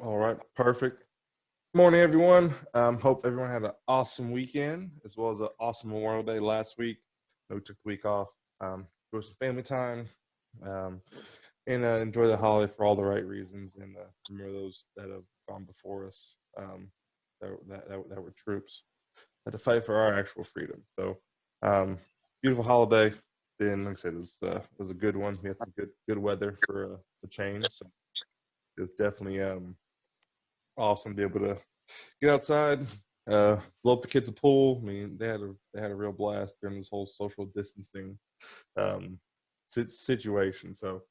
All right, perfect. Morning, everyone. Hope everyone had an awesome weekend as well as an awesome Memorial Day last week. We took the week off, enjoy some family time, um, and enjoy the holiday for all the right reasons. And remember those that have gone before us, that were troops had to fight for our actual freedom. So, um, beautiful holiday. Then, like I said, it was a good one. We had some good weather for a change. So it was definitely awesome to be able to get outside, blow up the kids a pool. I mean, they had a real blast during this whole social distancing um, situation. So,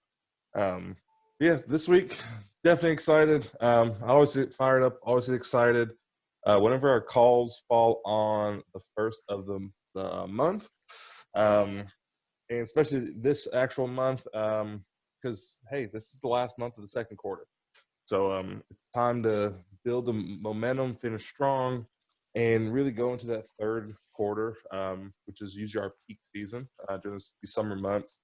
um, yeah, this week definitely excited. I always get fired up, always get excited. Whenever our calls fall on the first of the month, um, and especially this actual month, because hey, this is the last month of the second quarter. So it's time to build the momentum, finish strong, and really go into that third quarter, which is usually our peak season during these summer months,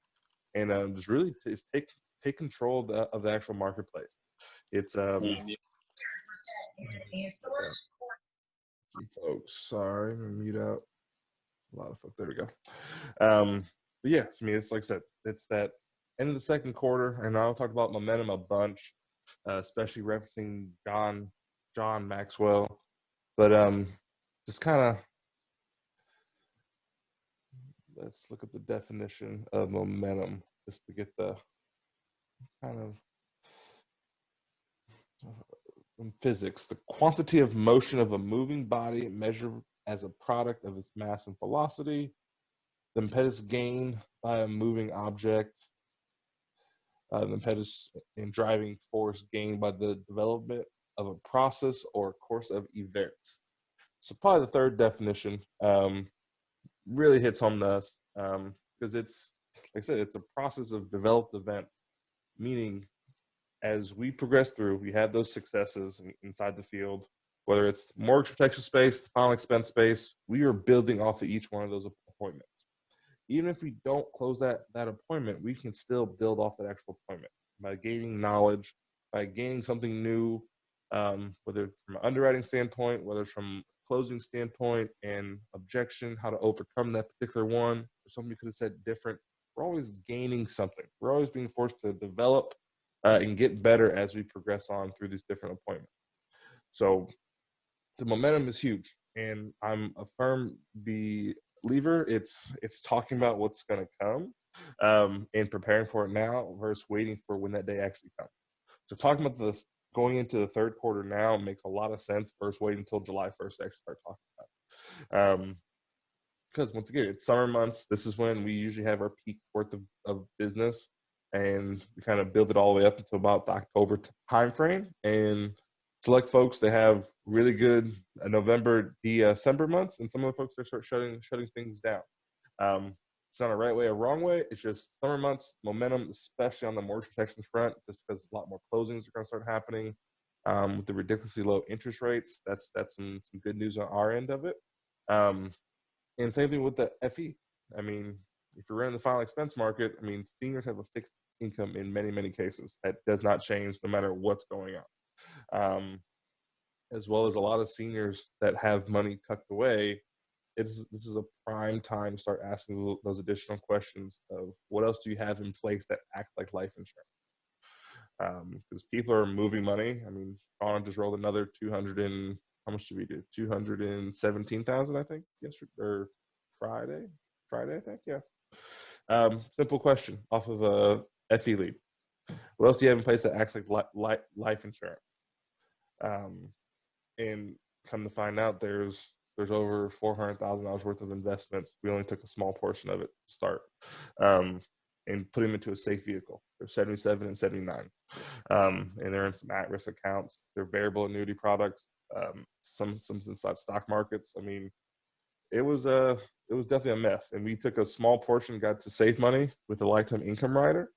and just really take control of the actual marketplace. It's some folks. Sorry, I'm gonna mute out a lot of folks. There we go. But yes, I mean it's like I said, it's that end of the second quarter, and I'll talk about momentum a bunch, especially referencing John Maxwell. But just kind of let's look at the definition of momentum just to get the kind of from physics, the quantity of motion of a moving body measured as a product of its mass and velocity, the impetus gained by a moving object, the impetus and driving force gained by the development of a process or course of events. So probably the third definition really hits home to us because it's, like I said, it's a process of developed events, meaning as we progress through, we have those successes inside the field, whether it's mortgage protection space, the final expense space, we are building off of each one of those appointments. Even if we don't close that appointment, we can still build off that actual appointment by gaining knowledge, by gaining something new, whether it's from an underwriting standpoint, whether it's from a closing standpoint and objection, how to overcome that particular one, or something you could have said different. We're always gaining something. We're always being forced to develop and get better as we progress on through these different appointments. So momentum is huge, and I'm a firm believer. It's talking about what's going to come and preparing for it now versus waiting for when that day actually comes. So talking about the going into the third quarter now makes a lot of sense versus waiting until July 1st to actually start talking about it. Because once again, it's summer months. This is when we usually have our peak worth of business, and we kind of build it all the way up until about the October time frame. And select folks, they have really good November, December months, and some of the folks they start shutting things down. It's not a right way or wrong way. It's just summer months momentum, especially on the mortgage protection front, just because a lot more closings are going to start happening with the ridiculously low interest rates. That's some good news on our end of it. Um, and same thing with the FE. I mean, if you're in the final expense market, I mean, seniors have a fixed income in many, many cases. That does not change no matter what's going on. As well as a lot of seniors that have money tucked away, this is a prime time to start asking those additional questions of what else do you have in place that acts like life insurance? Because people are moving money. I mean, Sean just rolled another 200 and how much did we do? 217,000, I think, yesterday or Friday. Friday, I think, yeah. Simple question off of a FE lead. What else do you have in place that acts like life insurance? Um, and come to find out, there's over $400,000 worth of investments. We only took a small portion of it to start, and put them into a safe vehicle. They're 77 and 79, and they're in some at-risk accounts. They're variable annuity products. Some inside stock markets. I mean, it was definitely a mess, and we took a small portion, got to save money with a lifetime income rider,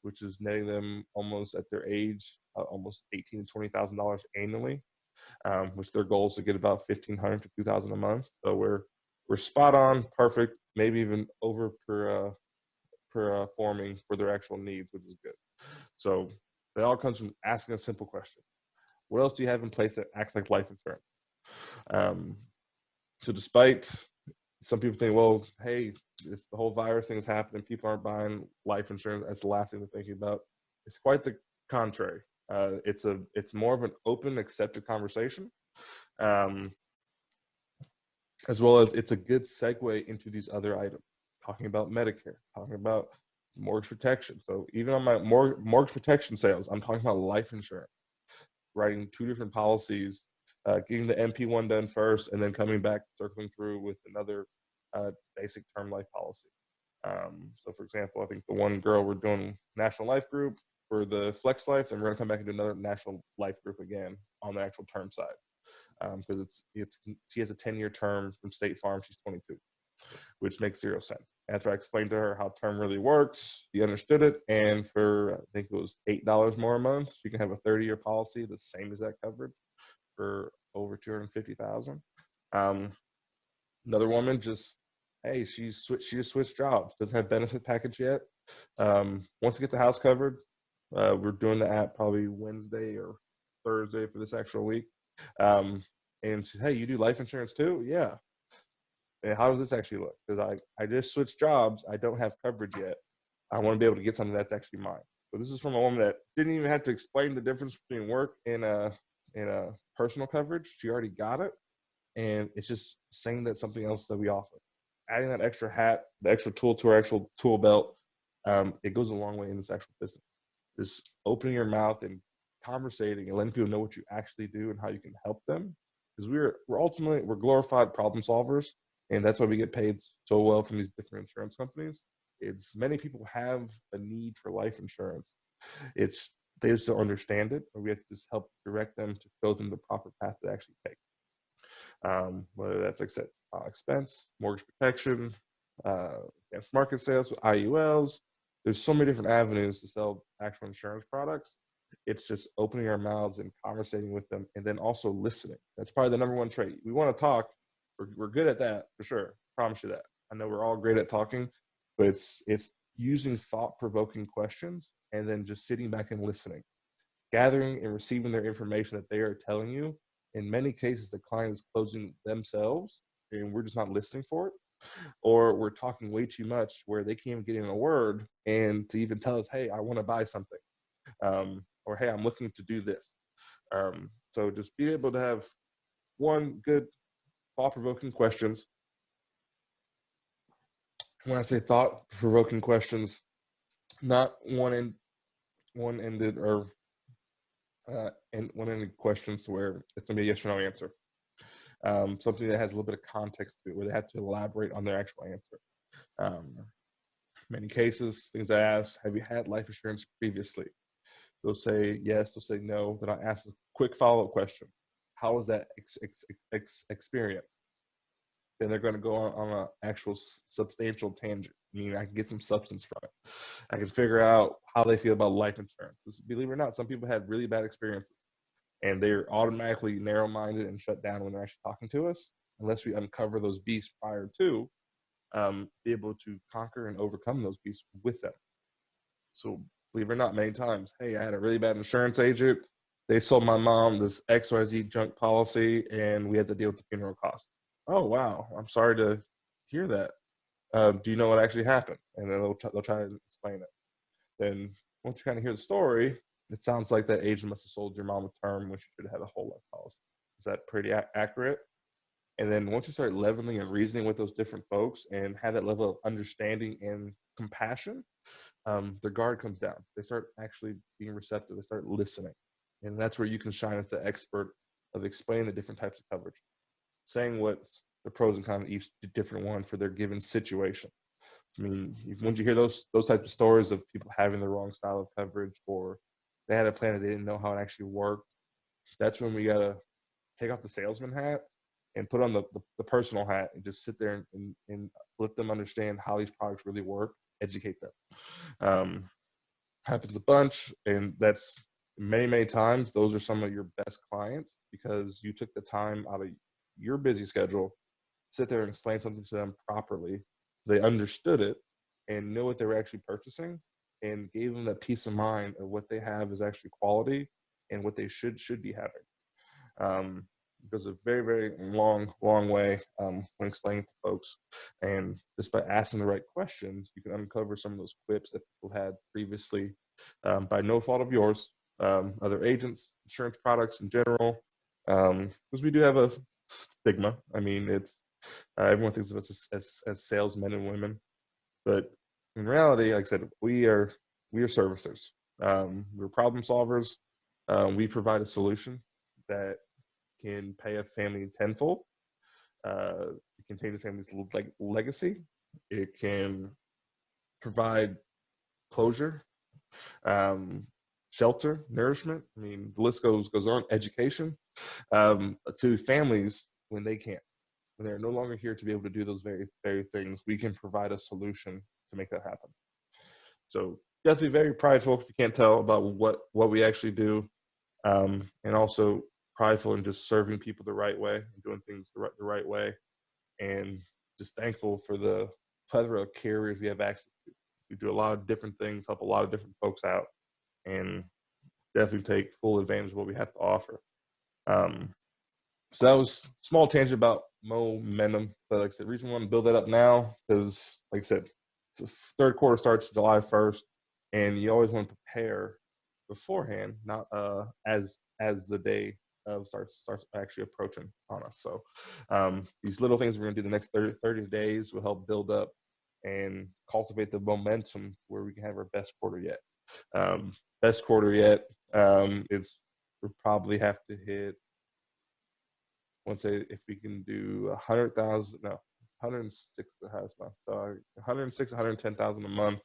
which is netting them almost at their age almost $18,000 to $20,000 annually, which their goal is to get about 1,500 to 2,000 a month. So we're spot on, perfect, maybe even over per forming for their actual needs, which is good. So It all comes from asking a simple question. What else do you have in place that acts like life insurance? Um, so despite some people think, well, hey, it's the whole virus thing is happening. People aren't buying life insurance. That's the last thing they're thinking about. It's quite the contrary. It's more of an open, accepted conversation, um, as well as it's a good segue into these other items. Talking about Medicare, talking about mortgage protection. So even on my mortgage protection sales, I'm talking about life insurance, writing 2 different policies, getting the MP1 done first, and then coming back, circling through with another basic term life policy. So, for example, I think the one girl we're doing National Life Group for the Flex Life, and we're going to come back and do another National Life Group again on the actual term side, because she has a 10-year term from State Farm. She's 22, which makes zero sense. After I explained to her how term really works, she understood it, and for I think it was $8 more a month, she can have a 30-year policy, the same exact coverage for over 250,000. Another woman just, hey, she just switched jobs, doesn't have benefit package yet. Wants to get the house covered. We're doing the app probably Wednesday or Thursday for this actual week. And she, hey, you do life insurance too? Yeah. And how does this actually look? Because I just switched jobs. I don't have coverage yet. I want to be able to get something that's actually mine. So this is from a woman that didn't even have to explain the difference between work and a personal coverage. She already got it. And it's just saying that something else that we offer. Adding that extra hat, the extra tool to our actual tool belt, it goes a long way in this actual business. Just opening your mouth and conversating and letting people know what you actually do and how you can help them. Because we're ultimately glorified problem solvers, and that's why we get paid so well from these different insurance companies. It's many people have a need for life insurance. It's they just don't understand it, or we have to just help direct them to show them the proper path to actually take. Whether that's like expense, mortgage protection, against market sales with IULs. There's so many different avenues to sell actual insurance products. It's just opening our mouths and conversating with them, and then also listening. That's probably the number one trait. We want to talk. We're good at that for sure. Promise you that. I know we're all great at talking, but it's using thought-provoking questions and then just sitting back and listening, gathering and receiving their information that they are telling you. In many cases, the client is closing themselves and we're just not listening for it. Or we're talking way too much where they can't even get in a word and to even tell us, hey, I want to buy something. Or, hey, I'm looking to do this. So just being able to have one good thought-provoking questions. When I say thought-provoking questions, not one-ended or and one-ended questions where it's going to be a yes or no answer. Something that has a little bit of context to it, where they have to elaborate on their actual answer. Many cases, things I ask, have you had life insurance previously? They'll say yes, they'll say no. Then I ask a quick follow-up question. How was that experience? Then they're going to go on an actual substantial tangent. I mean, I can get some substance from it. I can figure out how they feel about life insurance. Because believe it or not, some people had really bad experiences, and they're automatically narrow-minded and shut down when they're actually talking to us, unless we uncover those beasts prior to be able to conquer and overcome those beasts with them. So believe it or not, many times, hey, I had a really bad insurance agent. They sold my mom this XYZ junk policy, and we had to deal with the funeral costs. Oh, wow. I'm sorry to hear that. Do you know what actually happened? And then they'll try to explain it. Then once you kind of hear the story, it sounds like that agent must have sold your mom a term when she should have had a whole life policy. Is that pretty accurate? And then once you start leveling and reasoning with those different folks and have that level of understanding and compassion, their guard comes down. They start actually being receptive. They start listening. And that's where you can shine as the expert of explaining the different types of coverage, saying what's the pros and cons of each different one for their given situation. I mean, once you hear those types of stories of people having the wrong style of coverage, or they had a plan that they didn't know how it actually worked, that's when we got to take off the salesman hat and put on the personal hat and just sit there and let them understand how these products really work, educate them. Happens a bunch, and that's many times those are some of your best clients because you took the time out of your busy schedule, sit there and explain something to them properly. They understood it and knew what they were actually purchasing, and gave them that peace of mind of what they have is actually quality and what they should be having. It goes a very, very long way when explaining to folks. And just by asking the right questions, you can uncover some of those quips that people had previously by no fault of yours, other agents, insurance products in general, because we do have a stigma. I mean, it's everyone thinks of us as salesmen and women, but in reality, like I said, we are servicers. We're problem solvers. We provide a solution that can pay a family tenfold. It can change a family's legacy. It can provide closure, shelter, nourishment. I mean, the list goes on. Education to families when they can't, when they're no longer here to be able to do those very things. We can provide a solution to make that happen. So you have to be very prideful if you can't tell about what we actually do, and also prideful in just serving people the right way and doing things the right way, and just thankful for the plethora of carriers we have access to. We do a lot of different things, help a lot of different folks out, and definitely take full advantage of what we have to offer. So that was a small tangent about Momentum, but like I said, the reason we want to build that up now is, like I said, the third quarter starts July 1st, and you always want to prepare beforehand, not as the day of starts actually approaching on us. So these little things we're going to do the next 30 days will help build up and cultivate the momentum where we can have our best quarter yet. Best quarter yet is we'll probably have to hit, I want to say, if we can do 100,000, no, 106 the highest month. So 106, 110,000 a month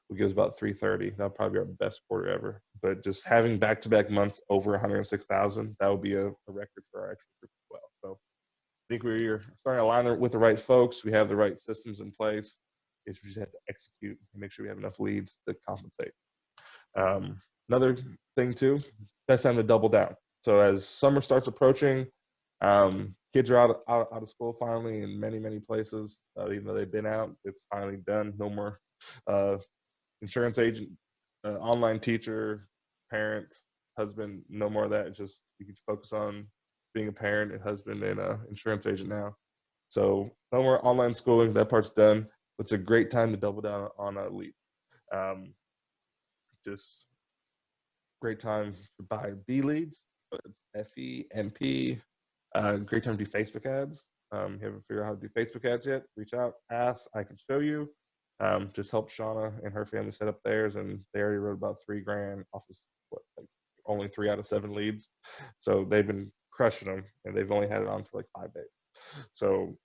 will give us about 330. That'll probably be our best quarter ever. But just having back-to-back months over 106,000, that would be a record for our actual group as well. So I think we're starting to align with the right folks. We have the right systems in place. We just have to execute and make sure we have enough leads to compensate. Another thing too, best time to double down. So as summer starts approaching, kids are out of school finally in many places. Even though they've been out, it's finally done. No more insurance agent, online teacher, parent, husband. No more of that. Just you can focus on being a parent and husband and insurance agent now. So no more online schooling. That part's done. It's a great time to double down on a lead. Just great time to buy B leads. It's FEMP. Great time to do Facebook ads. You haven't figured out how to do Facebook ads yet? Reach out, ask. I can show you. Just help Shauna and her family set up theirs, and they already wrote about $3,000 off of only 3 out of 7 leads. So they've been crushing them, and they've only had it on for like 5 days. So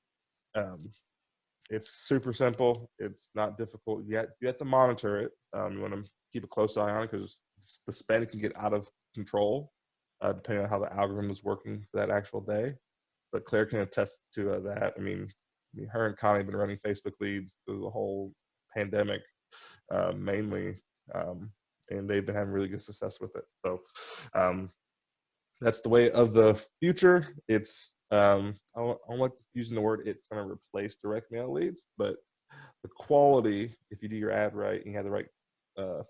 it's super simple. It's not difficult yet. You have to monitor it. You want to keep a close eye on it because the spend can get out of control depending on how the algorithm is working for that actual day. But Claire can attest to that. I mean, her and Connie have been running Facebook leads through the whole pandemic, mainly, and they've been having really good success with it. So that's the way of the future. It's I don't like using the word it's going to replace direct mail leads, but the quality, if you do your ad right and you have the right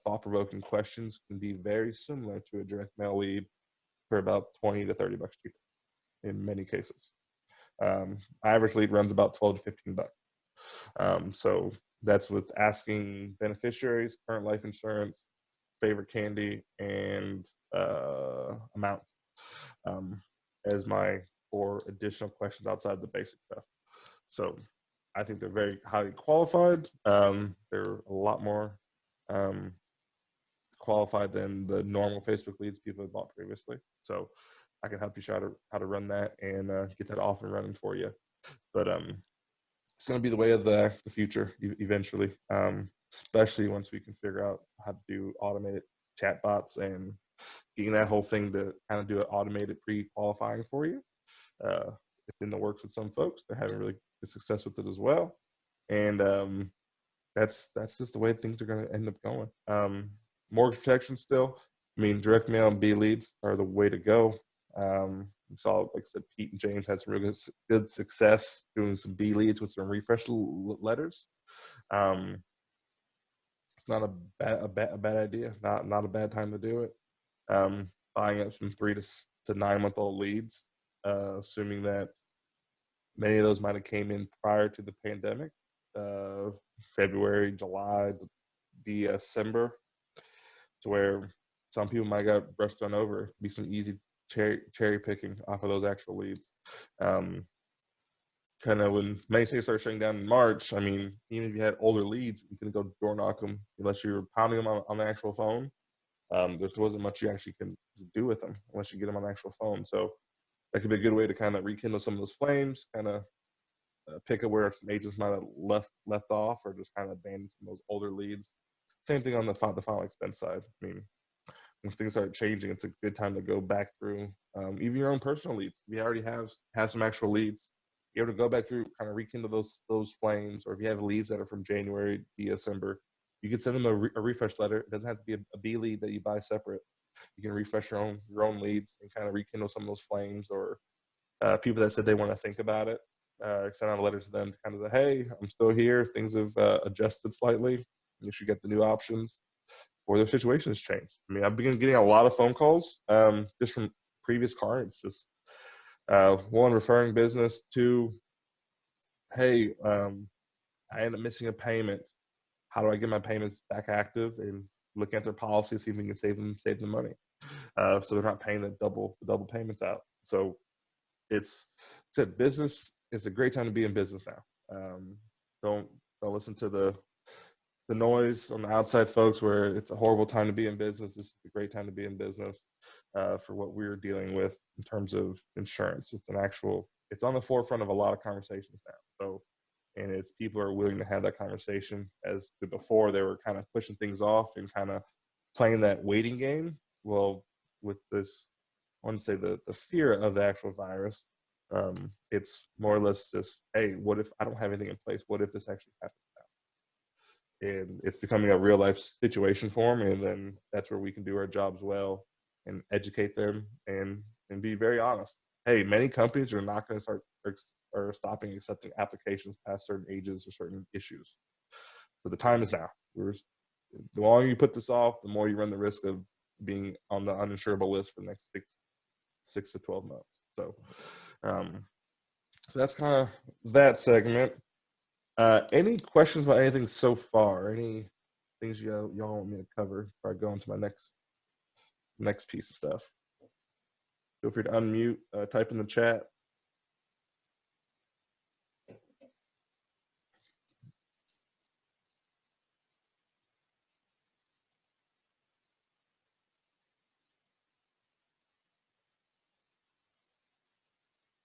thought-provoking questions, can be very similar to a direct mail lead for about $20 to $30 cheaper in many cases. Average lead runs about $12 to $15. So that's with asking beneficiaries, current life insurance, favorite candy, and amount as my 4 additional questions outside the basic stuff. So I think they're very highly qualified. They're a lot more qualified than the normal Facebook leads people have bought previously. So I can help you show how to run that and get that off and running for you. But it's going to be the way of the future eventually, especially once we can figure out how to do automated chat bots and getting that whole thing to kind of do an automated pre-qualifying for you. It's in the works with some folks. They're having really good success with it as well. And that's just the way things are going to end up going. Mortgage protection still. I mean, direct mail and B leads are the way to go. We saw, like I said, Pete and James had some really good success doing some B leads with some refresh letters. It's not a bad idea. Not a bad time to do it. Buying up some 3 to 9 month old leads, assuming that many of those might have came in prior to the pandemic, uh, February, July, December, to where some people might got brushed on over. Be some easy cherry picking off of those actual leads. Kind of when many states started shutting down in March, I mean, even if you had older leads, you couldn't go door knock them unless you were pounding them on the actual phone. There wasn't much you actually can do with them unless you get them on the actual phone. So that could be a good way to kind of rekindle some of those flames, kind of pick up where some agents might have left off, or just kind of abandon some of those older leads. Same thing on the final expense side. I mean, when things start changing, it's a good time to go back through even your own personal leads. We already have some actual leads. You're able to go back through, kind of rekindle those flames, or if you have leads that are from January, December, you can send them a refresh letter. It doesn't have to be a B lead that you buy separate. You can refresh your own leads and kind of rekindle some of those flames, or people that said they want to think about it. Send out a letter to them to kind of say, hey, I'm still here. Things have adjusted slightly. You should get the new options, or their situation has changed. I mean, I've begun getting a lot of phone calls just from previous clients, just one, referring business, two, hey, I end up missing a payment. How do I get my payments back active? And looking at their policy, see if we can save them money, so they're not paying the double payments out. So it's said business is a great time to be in business now. Don't listen to the noise on the outside, folks, where it's a horrible time to be in business. This is a great time to be in business for what we're dealing with in terms of insurance. It's on the forefront of a lot of conversations now. So, and it's people are willing to have that conversation, as before they were kind of pushing things off and kind of playing that waiting game. Well, with this, I wouldn't say the fear of the actual virus. It's more or less just, hey, what if I don't have anything in place? What if this actually happens? And it's becoming a real life situation for them, and then that's where we can do our jobs well and educate them and be very honest. Hey, many companies are not going to start or stopping accepting applications past certain ages or certain issues. So the time is now. The longer you put this off, the more you run the risk of being on the uninsurable list for the next six to 12 months. So so that's kind of that segment. Any questions about anything so far? Any things y'all want me to cover before I go into my next piece of stuff? Feel free to unmute, type in the chat.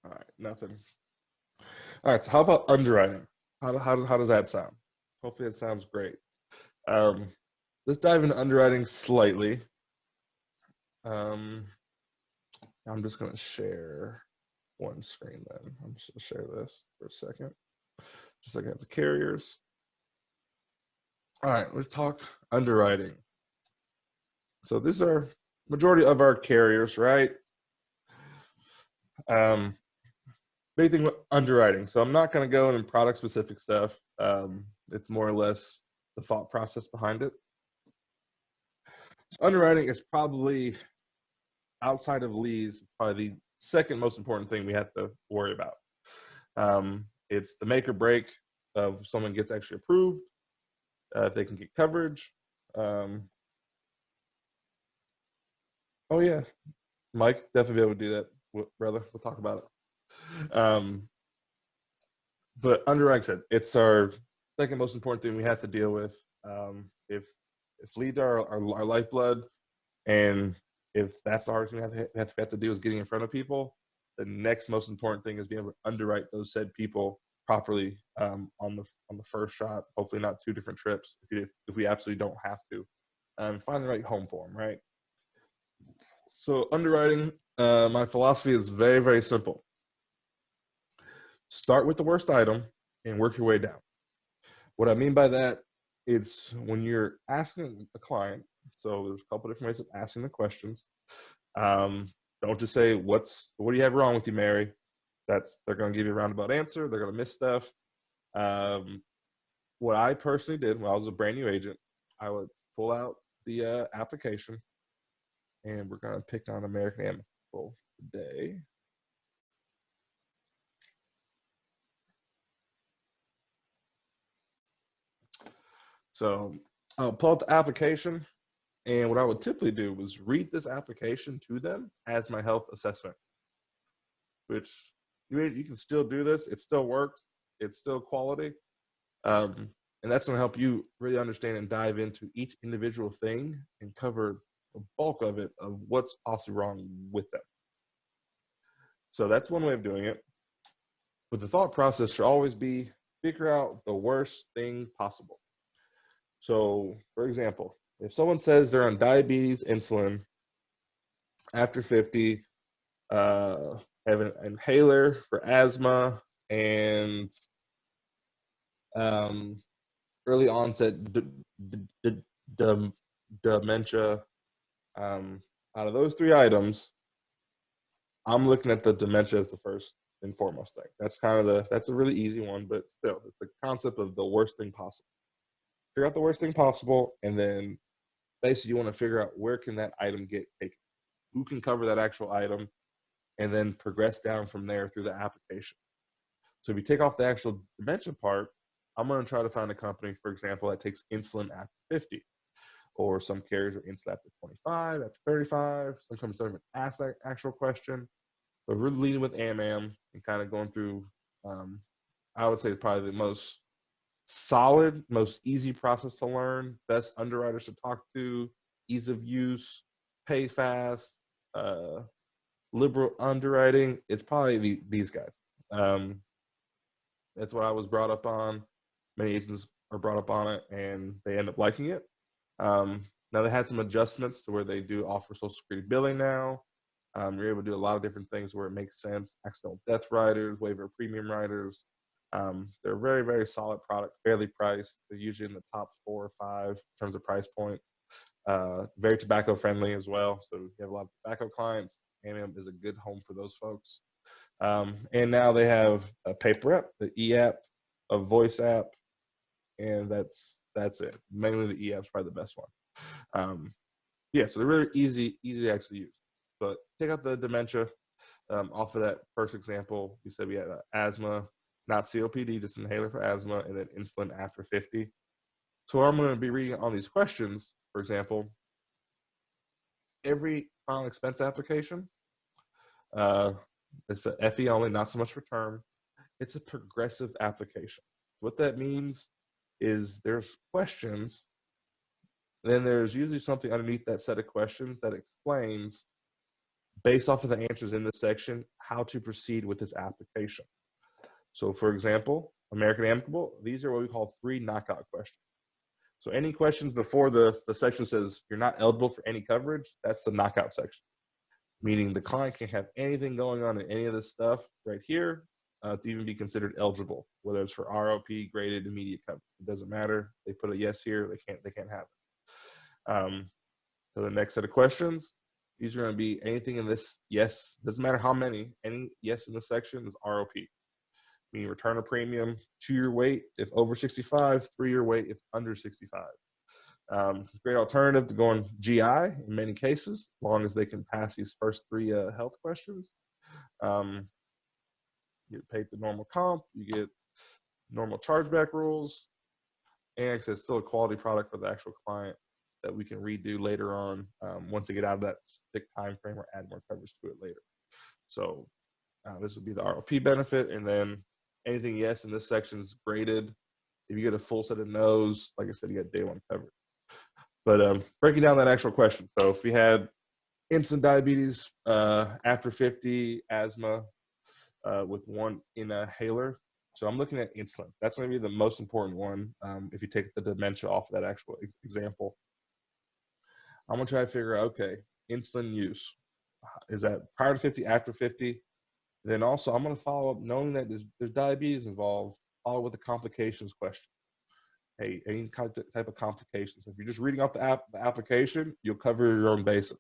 All right, nothing. All right, so how about underwriting? How does that sound? Hopefully it sounds great. Let's dive into underwriting slightly. I'm just going to share one screen then. I'm just going to share this for a second. Just like I have the carriers. All right, let's talk underwriting. So these are majority of our carriers, right? Big thing with underwriting. So I'm not going to go into product specific stuff. It's more or less the thought process behind it. So underwriting is probably, outside of leads, probably the second most important thing we have to worry about. It's the make or break of if someone gets actually approved, if they can get coverage. Oh yeah, Mike, definitely be able to do that, brother. We'll talk about it. But underwriting said, it's our second most important thing we have to deal with. If leads are our lifeblood, and if that's the hardest thing we have to do is getting in front of people, the next most important thing is being able to underwrite those said people properly on the first shot. Hopefully, not 2 different trips if we absolutely don't have to. Find the right home for them, right? So underwriting, my philosophy is very, very simple. Start with the worst item and work your way down. What I mean by that, it's when you're asking a client, so there's a couple different ways of asking the questions. Don't just say, what do you have wrong with you, Mary? They're going to give you a roundabout answer. They're going to miss stuff. What I personally did when I was a brand new agent, I would pull out the application, and we're going to pick on American Amicable today. So I'll pull out the application, and what I would typically do was read this application to them as my health assessment, which you can still do this. It still works. It's still quality. And that's going to help you really understand and dive into each individual thing and cover the bulk of it, of what's possibly wrong with them. So that's one way of doing it. But the thought process should always be figure out the worst thing possible. So, for example, if someone says they're on diabetes, insulin, after 50, have an inhaler for asthma, and early onset dementia, out of those three items, I'm looking at the dementia as the first and foremost thing. That's that's a really easy one, but still, it's the concept of the worst thing possible. Figure out the worst thing possible, and then basically you want to figure out where can that item get taken, who can cover that actual item, and then progress down from there through the application. So if you take off the actual dementia part, I'm going to try to find a company, for example, that takes insulin after 50, or some carriers are insulin after 25, after 35. Sometimes don't even ask that actual question. But really leading with AMAM and kind of going through, I would say probably the most solid, most easy process to learn, best underwriters to talk to, ease of use, pay fast, liberal underwriting. It's probably these guys. That's what I was brought up on. Many agents are brought up on it, and they end up liking it. Now they had some adjustments to where they do offer Social Security billing now. You're able to do a lot of different things where it makes sense. Accidental death riders, waiver of premium riders. They're a very, very solid product, fairly priced. They're usually in the top 4 or 5 in terms of price point. Very tobacco friendly as well. So if you have a lot of tobacco clients, AMAM is a good home for those folks. And now they have a paper app, the e-app, a voice app, and that's it. Mainly the e-app's probably the best one. Yeah, so they're really easy to actually use. But take out the dementia off of that first example. We said we had asthma, not COPD, just inhaler for asthma, and then insulin after 50. So I'm going to be reading on these questions, for example, every final expense application, it's a FE only, not so much for term. It's a progressive application. What that means is there's questions, then there's usually something underneath that set of questions that explains, based off of the answers in this section, how to proceed with this application. So for example, American Amicable, these are what we call 3 knockout questions. So any questions before the section says you're not eligible for any coverage, that's the knockout section. Meaning the client can have anything going on in any of this stuff right here to even be considered eligible, whether it's for ROP, graded, immediate coverage. It doesn't matter. They put a yes here, they can't have it. So the next set of questions, these are going to be anything in this yes, doesn't matter how many, any yes in this section is ROP. Meaning return a premium, 2-year wait if over 65, 3-year wait if under 65. Great alternative to going GI in many cases, as long as they can pass these first 3 health questions. You get paid the normal comp, you get normal chargeback rules, and it's still a quality product for the actual client that we can redo later on once they get out of that specific time frame or add more coverage to it later. So this would be the ROP benefit, and then anything yes in this section is graded. If you get a full set of no's, like I said, you get day 1 coverage. But breaking down that actual question. So if we had insulin diabetes after 50, asthma with 1 inhaler. So I'm looking at insulin. That's going to be the most important one if you take the dementia off of that actual example. I'm going to try to figure out, okay, insulin use. Is that prior to 50, after 50? Then also I'm going to follow up knowing that there's diabetes involved, follow with the complications question. Hey, any type of complications. If you're just reading off the application, you'll cover your own bases.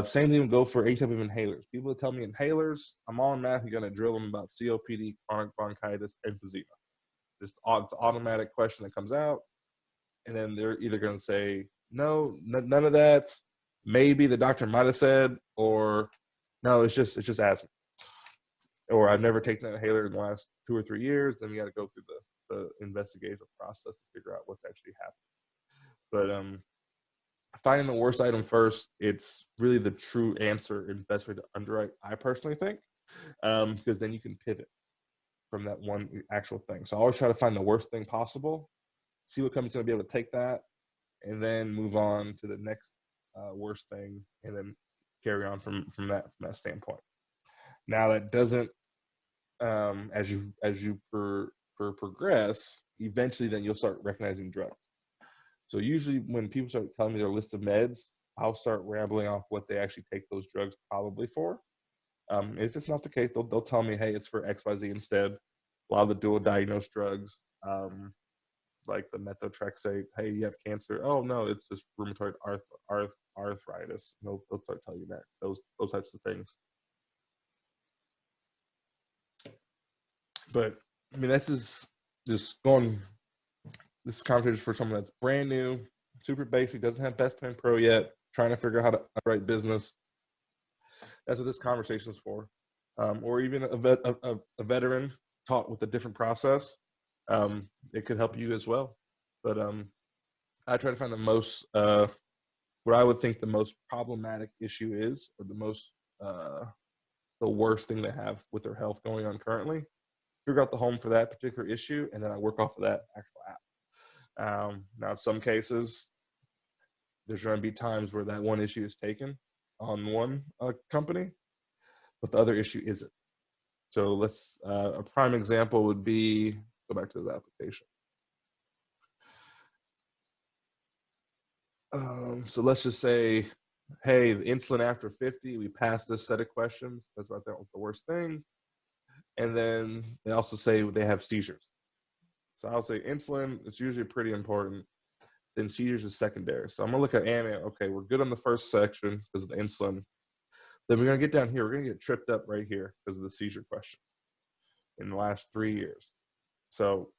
Same thing will go for any type of inhalers. People tell me inhalers, I'm on math, you're going to drill them about COPD, chronic bronchitis, emphysema. Just it's an automatic question that comes out. and then they're either going to say no, none of that. Maybe the doctor might have said, or no, it's just asthma, or I've never taken an inhaler in the last 2 or 3 years. Then you got to go through the investigative process to figure out what's actually happening. But finding the worst item first, it's really the true answer and best way to underwrite, I personally think, because then you can pivot from that one actual thing. So I always try to find the worst thing possible, see what company's going to be able to take that, and then move on to the next worst thing, and then carry on from that standpoint. Now that doesn't, as you progress, eventually then you'll start recognizing drugs. So usually when people start telling me their list of meds, I'll start rambling off what they actually take those drugs probably for. If it's not the case, they'll tell me, hey, it's for XYZ instead. A lot of the dual diagnosed drugs, like the methotrexate, hey, you have cancer. Oh no, it's just rheumatoid arthritis. They'll start telling you that those types of things. But I mean, that's just going. This conversation for someone that's brand new, super basic, doesn't have Best Plan Pro yet, trying to figure out how to underwrite business. That's what this conversation is for. Or even a veteran taught with a different process. It could help you as well. But I try to find the most, what I would think the most problematic issue is, or the worst thing they have with their health going on currently. Figure out the home for that particular issue, and then I work off of that actual app. Now, in some cases, there's going to be times where that one issue is taken on one company, but the other issue isn't. So let's, a prime example would be, go back to this application. So let's just say, hey, the insulin after 50, we passed this set of questions. That's what I thought was the worst thing. And then they also say they have seizures. So I'll say insulin, it's usually pretty important. Then seizures is secondary. So I'm gonna look at AMA. Okay, we're good on the first section because of the insulin. Then we're gonna get down here. We're gonna get tripped up right here because of the seizure question in the last 3 years. So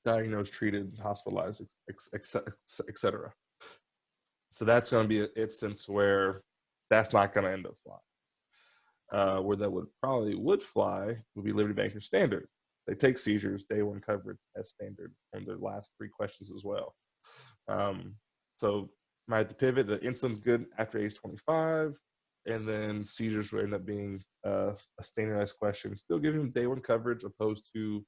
diagnosed, treated, hospitalized, etc. So that's going to be an instance where that's not going to end up flying. Where that would fly would be Liberty Banker Standard. They take seizures, day one coverage as standard on their last 3 questions as well. So might have to pivot. The insulin's good after age 25, and then seizures will end up being a standardized question. Still giving them day one coverage, opposed to,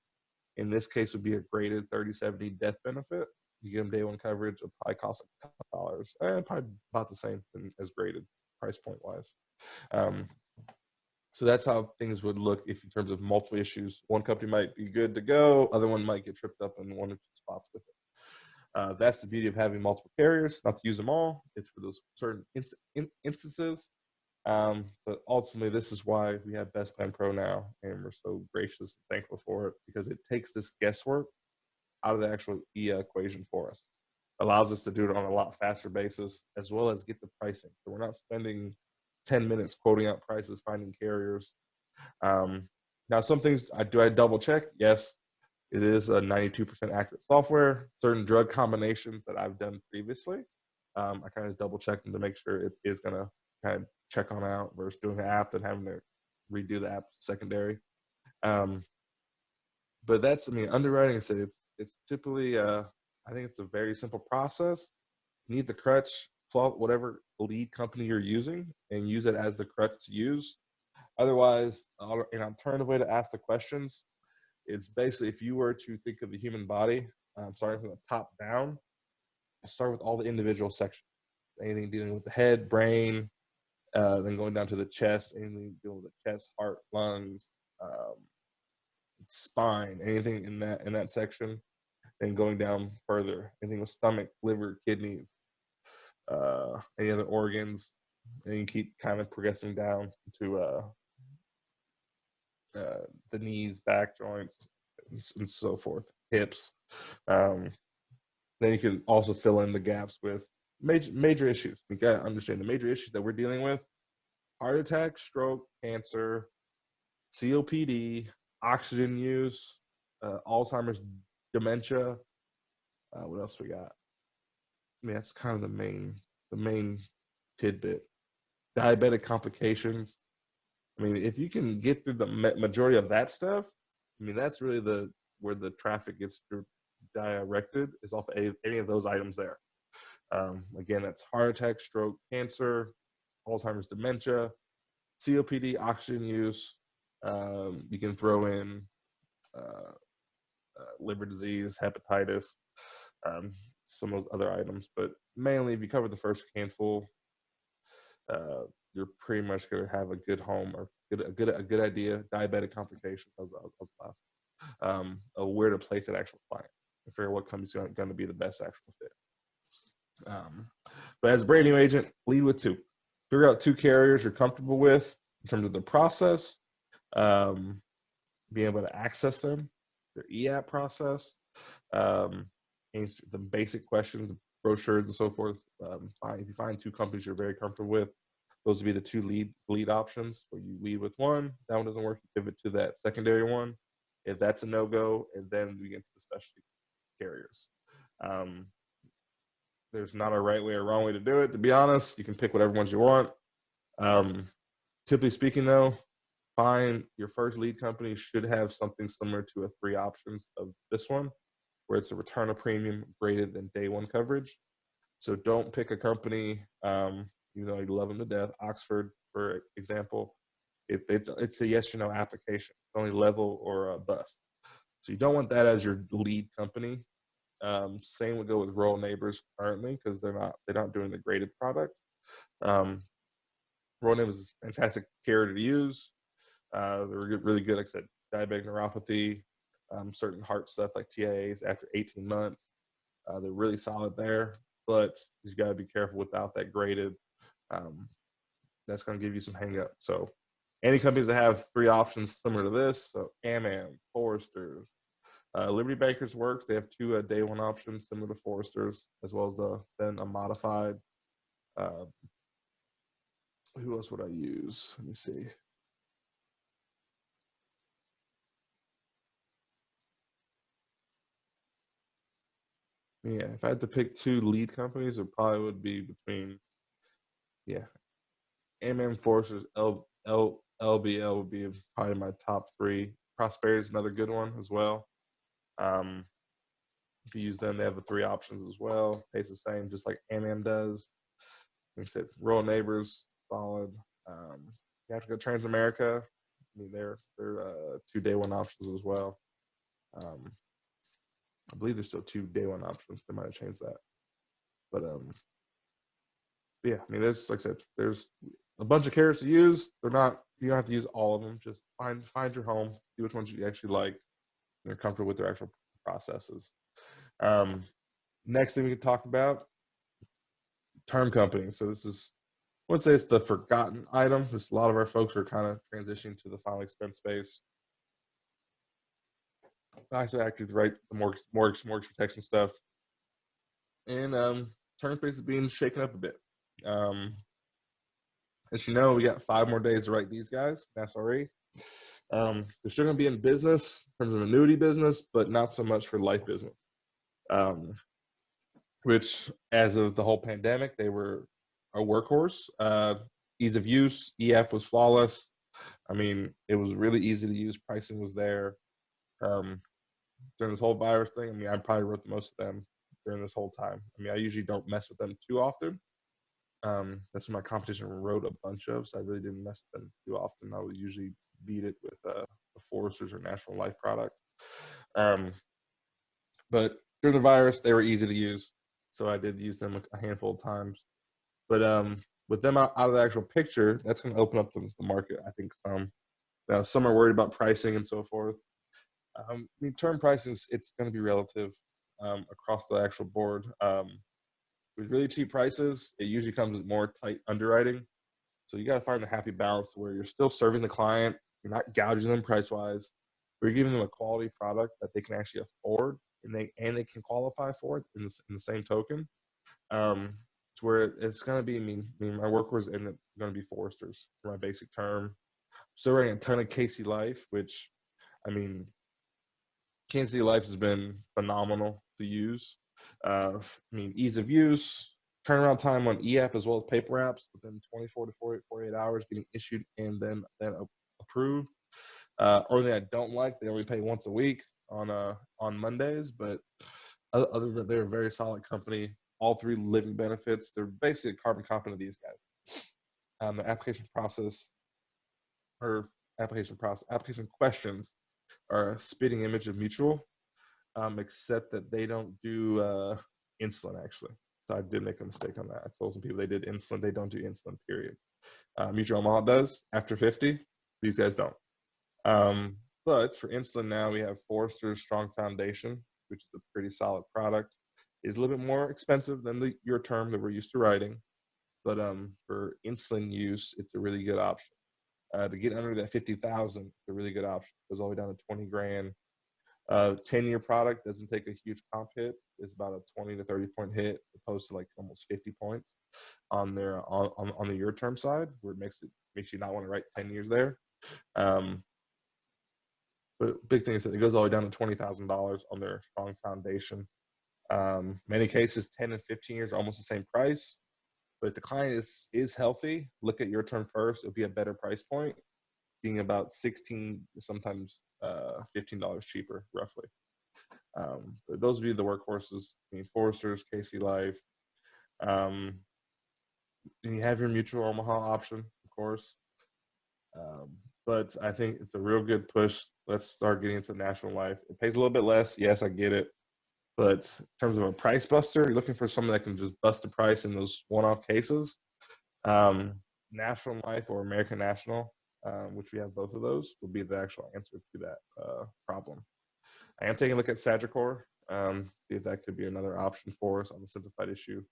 in this case, would be a graded 30/70 death benefit. You get them day one coverage, it'll probably cost a couple dollars, and probably about the same as graded price point wise. So that's how things would look if in terms of multiple issues. One company might be good to go, other one might get tripped up in 1 or 2 spots with it. That's the beauty of having multiple carriers, not to use them all. It's for those certain instances. But ultimately, this is why we have Best Plan Pro now, and we're so gracious and thankful for it, because it takes this guesswork out of the actual equation for us. Allows us to do it on a lot faster basis, as well as get the pricing. So we're not spending 10 minutes quoting out prices, finding carriers. Now, some things I double check. Yes, it is a 92% accurate software. Certain drug combinations that I've done previously, I kind of double check them to make sure it is going to kind of check on out versus doing an app and having to redo the app secondary. But that's, I mean, underwriting, I said, it's typically, I think it's a very simple process. You need the crutch, whatever lead company you're using, and use it as the crutch to use. Otherwise, an alternative way to ask the questions is basically, if you were to think of the human body, starting from the top down, start with all the individual sections. Anything dealing with the head, brain, then going down to the chest, anything dealing with the chest, heart, lungs, spine, anything in that section, then going down further, anything with stomach, liver, kidneys, any other organs, and you keep kind of progressing down to the knees, back joints, and so forth, hips. Then you can also fill in the gaps with major issues. We got to understand the major issues that we're dealing with: heart attack, stroke, cancer, COPD, oxygen use, Alzheimer's, dementia, What else we got? I mean, that's kind of the main tidbit. Diabetic complications. I mean, if you can get through the majority of that stuff, I mean, that's really where the traffic gets directed is off any of those items there. Again, that's heart attack, stroke, cancer, Alzheimer's, dementia, COPD, oxygen use. You can throw in uh, liver disease, hepatitis, um, some of those other items. But mainly, if you cover the first handful, you're pretty much going to have a good home or a good idea. Diabetic complications, where to place that actual client, and figure what company's going to be the best actual fit. But as a brand new agent, lead with two. Figure out two carriers you're comfortable with in terms of the process, being able to access them, their e-app process, answer the basic questions, brochures, and so forth. If you find two companies you're very comfortable with, those would be the two lead options. Where you lead with one, that one doesn't work, you pivot to that secondary one. If that's a no-go, and then we get to the specialty carriers. There's not a right way or wrong way to do it. To be honest, you can pick whatever ones you want. Typically speaking, though, find your first lead company should have something similar to a 3 options of this one, where it's a return of premium greater than day one coverage. So don't pick a company, even though you love them to death. Oxford, for example, it's a yes or no application. It's only level or a bust. So you don't want that as your lead company. Same would go with Rural Neighbors currently, because they're not doing the graded product. Rural Neighbors is a fantastic carrier to use. They're really good, like I said, diabetic neuropathy, certain heart stuff like TIAs after 18 months. They're really solid there, but you got to be careful without that graded. That's going to give you some hang up. So any companies that have 3 options similar to this, so AmAm, Foresters, Liberty Bankers Works, they have 2 day one options similar to Foresters, as well as then a modified. Who else would I use? Let me see. Yeah, if I had to pick 2 lead companies, it probably would be between, AmAm, Foresters, LBL would be probably my top 3. Prosperity is another good one as well. You can use them. They have the 3 options as well. Pays the same, just like AmAm does. Like I said, Rural Neighbors, solid. You have to go Transamerica. I mean, they're 2 day one options as well. I believe there's still 2 day one options. They might have changed that, but yeah. I mean, there's, like I said, there's a bunch of carriers to use. You don't have to use all of them. Just find your home. See which ones you actually like. And you're comfortable with their actual processes. Next thing we can talk about, term companies. So this is, I would say it's the forgotten item. Just a lot of our folks are kind of transitioning to the final expense space. Actually, right, the mortgage protection stuff, and term space is being shaken up a bit. As you know, we got 5 more days to write these guys. SRE. They're still going to be in business in terms of annuity business, but not so much for life business. Which, as of the whole pandemic, they were a workhorse. Ease of use, e-app was flawless. I mean, it was really easy to use. Pricing was there. During this whole virus thing, I mean, I probably wrote the most of them during this whole time. I mean, I usually don't mess with them too often. That's what my competition wrote a bunch of, so I really didn't mess with them too often. I would usually beat it with the Foresters or National Life product. But during the virus, they were easy to use, so I did use them a handful of times. But with them out of the actual picture, that's going to open up the market, I think, some. Now, some are worried about pricing and so forth. I mean, term pricing, it's going to be relative across the actual board. With really cheap prices, it usually comes with more tight underwriting. So you got to find the happy balance where you're still serving the client, you're not gouging them price-wise, but you're giving them a quality product that they can actually afford, and they can qualify for it in the same token. To where it's going to be, I mean, my workhorse and going to be Foresters for my basic term. Still running a ton of Casey Life, which, I mean, Kansas City Life has been phenomenal to use. I mean, ease of use, turnaround time on e-app as well as paper apps within 24 to 48 hours getting issued and then approved. Only thing I don't like, they only pay once a week on Mondays, but other than that, they're a very solid company. All three living benefits, they're basically a carbon copy of these guys. The application questions are a spitting image of mutual, except that they don't do insulin actually. So I did make a mistake on that. I told some people they did insulin. They don't do insulin, period. Mutual Omaha does after 50. These guys don't. But for insulin now, we have Forrester's Strong Foundation, which is a pretty solid product. It's a little bit more expensive than your term that we're used to writing. But for insulin use, it's a really good option. To get under that 50,000, it's a really good option. It goes all the way down to 20 grand. 10-year product doesn't take a huge comp hit. It's about a 20 to 30 point hit, opposed to like almost 50 points on the your term side, where it makes you not want to write 10 years there. But big thing is that it goes all the way down to $20,000 on their strong foundation. Many cases, 10 and 15 years are almost the same price. But if the client is healthy, look at your term first. It'll be a better price point, being about 16, sometimes $15 cheaper, roughly. But those would be the workhorses. I mean, Forrester's, Casey Life. And you have your Mutual Omaha option, of course. But I think it's a real good push. Let's start getting into National Life. It pays a little bit less. Yes, I get it. But in terms of a price buster, you're looking for someone that can just bust the price in those one-off cases. National Life or American National, which we have both of those, will be the actual answer to that problem. I am taking a look at Sagicor, see if that could be another option for us on the simplified issue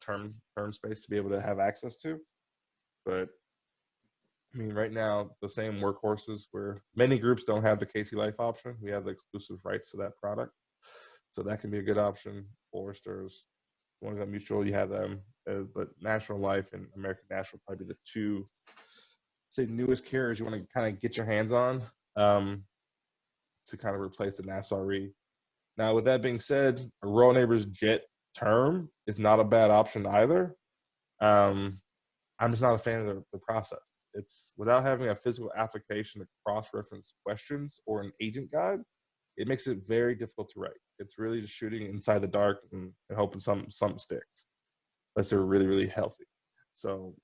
term space to be able to have access to. But I mean, right now, the same workhorses where many groups don't have the Casey Life option. We have the exclusive rights to that product. So that can be a good option. Forrester's, one of them mutual, you have them. But National Life and American National probably the two, say, newest carriers you want to kind of get your hands on to kind of replace the Nassau Re. Now, with that being said, a Royal Neighbors Jet term is not a bad option either. I'm just not a fan of the process. It's without having a physical application to cross-reference questions or an agent guide, it makes it very difficult to write. It's really just shooting inside the dark and hoping something sticks, unless they're really, really healthy. So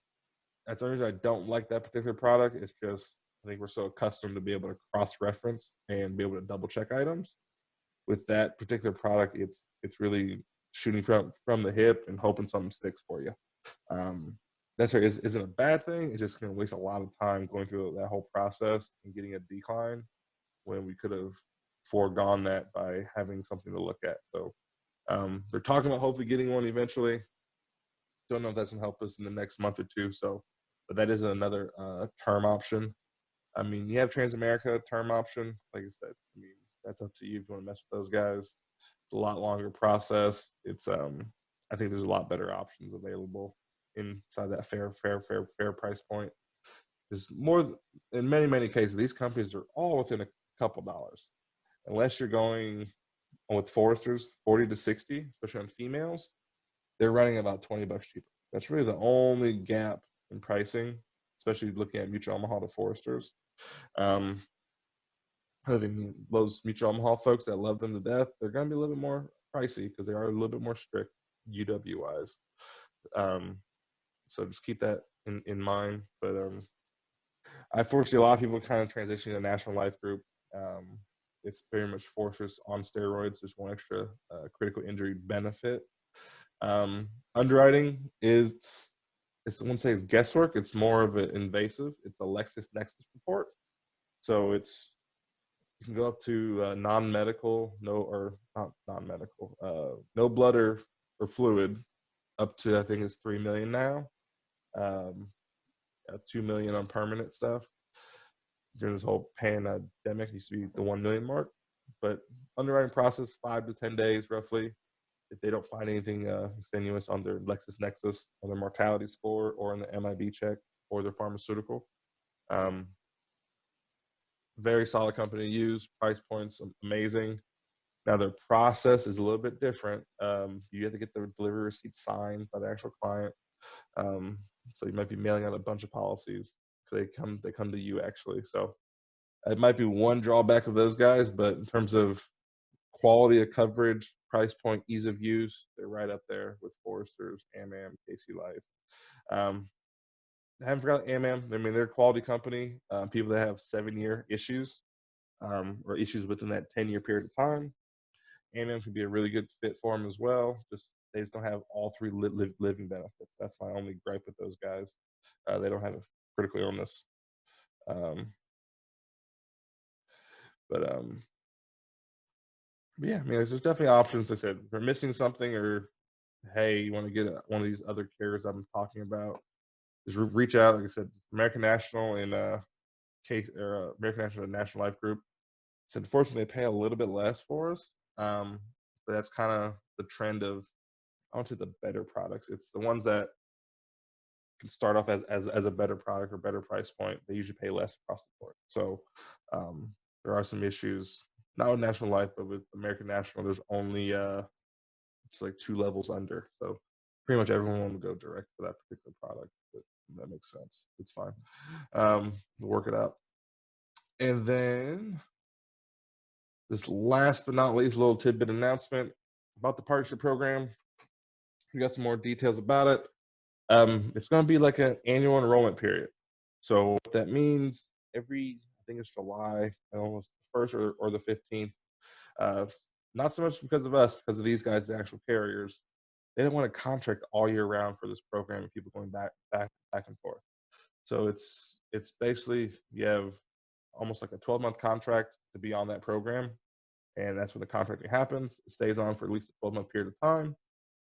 that's the reason I don't like that particular product. It's just I think we're so accustomed to be able to cross-reference and be able to double-check items. With that particular product, it's really shooting from the hip and hoping something sticks for you. That isn't a bad thing. It's just going to waste a lot of time going through that whole process and getting a decline when we could have foregone that by having something to look at. So they're talking about hopefully getting one eventually. Don't know if that's going to help us in the next month or two. So, but that is another term option. I mean, you have Transamerica term option. Like I said, I mean, that's up to you if you want to mess with those guys. It's a lot longer process. It's I think there's a lot better options available inside that fair price point. There's more in many cases. These companies are all within a couple dollars, unless you're going with Foresters 40 to 60, especially on females. They're running about $20 cheaper. That's really the only gap in pricing, especially looking at Mutual Omaha to Foresters. I mean, those Mutual Omaha folks that love them to death, they're going to be a little bit more pricey because they are a little bit more strict UW wise. So just keep that in mind. But I foresee a lot of people kind of transitioning to National Life Group. It's very much Fortress on steroids. There's one extra critical injury benefit. Underwriting is, I wouldn't say it's guesswork. It's more of an invasive. It's a LexisNexis report. So you can go up to non-medical, no blood or fluid, up to I think it's 3 million now. 2 million on permanent stuff. During this whole pandemic, used to be the 1 million mark. But underwriting process 5 to 10 days roughly. If they don't find anything extenuous on their LexisNexis, on their mortality score, or in the MIB check, or their pharmaceutical. Very solid company to use. Price points amazing. Now, their process is a little bit different. You have to get the delivery receipt signed by the actual client. Um, so you might be mailing out a bunch of policies. They come to you actually. So it might be one drawback of those guys, but in terms of quality of coverage, price point, ease of use, they're right up there with Foresters, AmAm, KC Life. I haven't forgotten AmAm. I mean, they're a quality company. People that have 7-year issues or issues within that 10-year period of time, AmAm could be a really good fit for them as well. Just they just don't have all 3 living benefits. That's my only gripe with those guys. They don't have a critical illness. But yeah, I mean, there's definitely options. Like I said, if you're missing something, or hey, you want to get one of these other carriers I'm talking about, just reach out. Like I said, American National and American National and National Life Group. So unfortunately, they pay a little bit less for us, but that's kind of the trend of, I want to say, the better products. It's the ones that can start off as a better product or better price point. They usually pay less across the board. So there are some issues, not with National Life, but with American National. There's only it's like 2 levels under. So pretty much everyone will go direct for that particular product. But that makes sense. It's fine. We'll work it out. And then this last but not least little tidbit announcement about the partnership program. We got some more details about it. It's going to be like an annual enrollment period. So what that means, I think it's July, almost the 1st or the 15th. Not so much because of us, because of these guys, the actual carriers. They don't want to contract all year round for this program and people going back and forth. So it's basically, you have almost like a 12-month contract to be on that program, and that's when the contracting happens. It stays on for at least a 12-month period of time.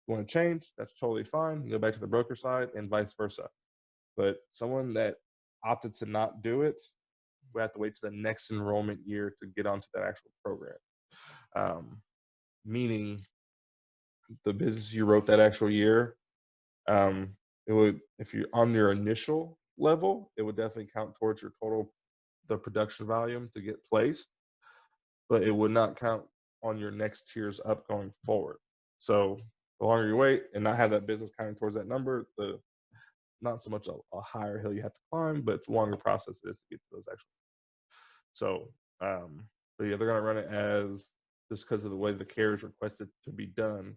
You want to change, that's totally fine. You go back to the broker side and vice versa. But someone that opted to not do it, we have to wait to the next enrollment year to get onto that actual program. Meaning the business you wrote that actual year, it would, if you're on your initial level, it would definitely count towards your total, the production volume to get placed, but it would not count on your next tiers up going forward. So the longer you wait and not have that business counting towards that number, the not so much a higher hill you have to climb, but it's a longer process it is to get to those actual. So, but yeah, they're gonna run it as, just because of the way the carriers requested to be done.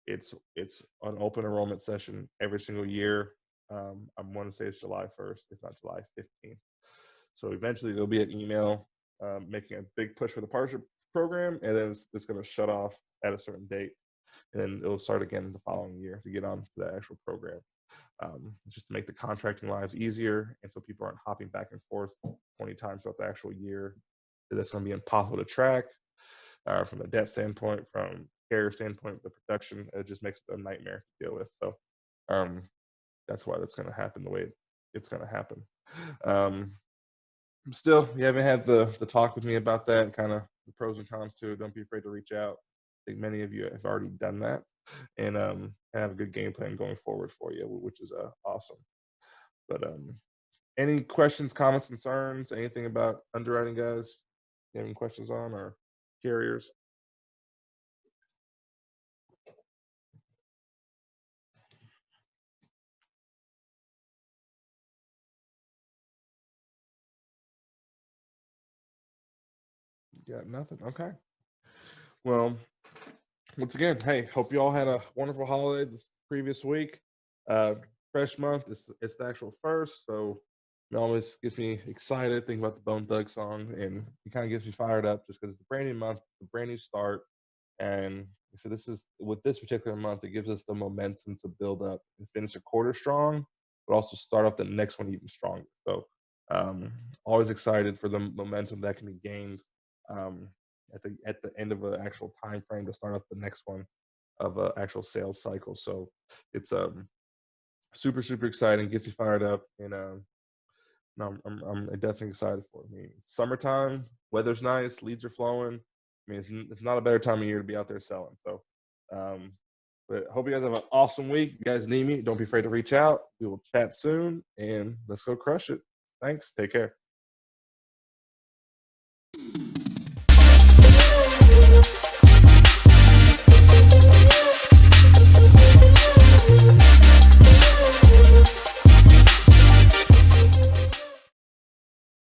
It's an open enrollment session every single year. I want to say it's July 1st, if not July 15th. So eventually there'll be an email making a big push for the partnership program, and then it's going to shut off at a certain date, and then it'll start again the following year to get on to the actual program. Just to make the contracting lives easier, and so people aren't hopping back and forth 20 times throughout the actual year. That's going to be impossible to track from a debt standpoint, from carrier standpoint, the production. It just makes it a nightmare to deal with. So that's why that's going to happen the way it's going to happen. Still, you haven't had the talk with me about that, kind of the pros and cons to it. Don't be afraid to reach out. I think many of you have already done that, and have a good game plan going forward for you, which is awesome. But any questions, comments, concerns, anything about underwriting, guys? You have any questions on, or carriers? Yeah, nothing. Okay. Well, once again, hey, hope you all had a wonderful holiday this previous week. Fresh month. It's the actual first, so it always gets me excited thinking about the Bone Thug song, and it kind of gets me fired up just because it's a brand new month, a brand new start. And so this is, with this particular month, it gives us the momentum to build up and finish a quarter strong, but also start off the next one even stronger. So always excited for the momentum that can be gained at the end of an actual time frame to start off the next one of an actual sales cycle. So it's super exciting, gets me fired up, and no, I'm definitely excited for it. I mean, it's summertime, weather's nice, leads are flowing. I mean, it's not a better time of year to be out there selling. So, but hope you guys have an awesome week. If you guys need me, don't be afraid to reach out. We will chat soon, and let's go crush it. Thanks. Take care.